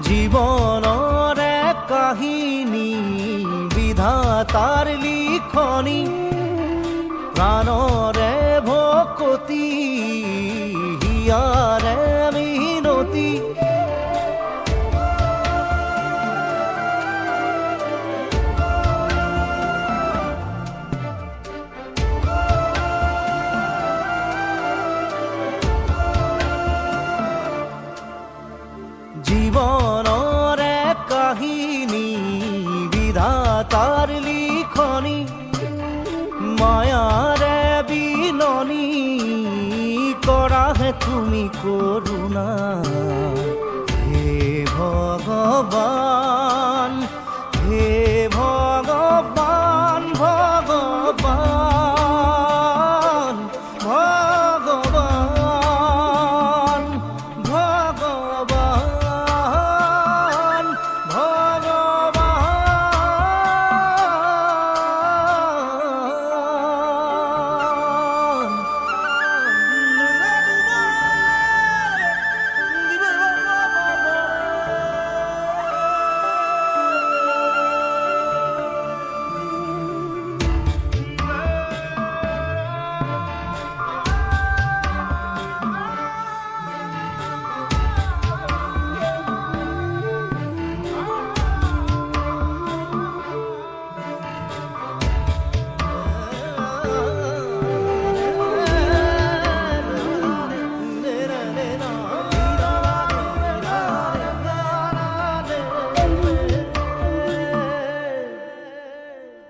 জীবনৰ এক কাহিনী বিধাতাৰ লিখনি প্ৰাণৰে ভকতি হিয়াৰে মিনতি জীবনৰ এক কাহিনী বিধাতাৰ লিখনি মায়াৰে বিননি কৰাহে তুমি কৰোণা হে ভগৱান হে ভগৱান ভগৱান ভগৱান ভগৱান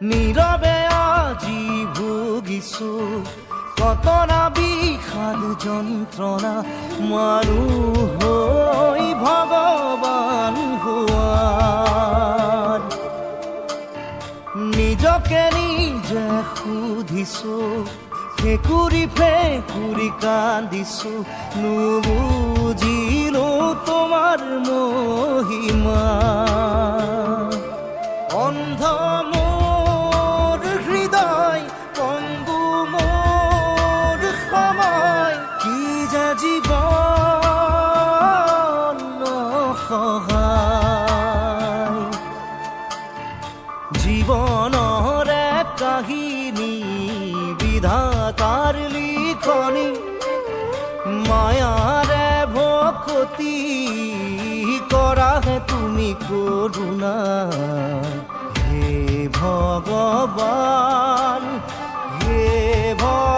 নীৰৱে আজি ভুগিছো কতনা বিষাদ যন্ত্ৰণা মানুহ হৈ ভগৱান হোৱাৰ নিজকে নিজে সুধিছো ফেকুৰি ফেকুৰি কান্দিছো নুবুজিলো তোমাৰ মহিমা অন্ধ মোৰ হৃদয় পংগু মোৰ সময় কি যে জীৱন সহায় জীৱনৰ এক কাহিনী বিধাতাৰ লিখনি মায়াৰে ভকতি কৰাহে তুমি কৰোণা হে ভগৱান হে ভগৱান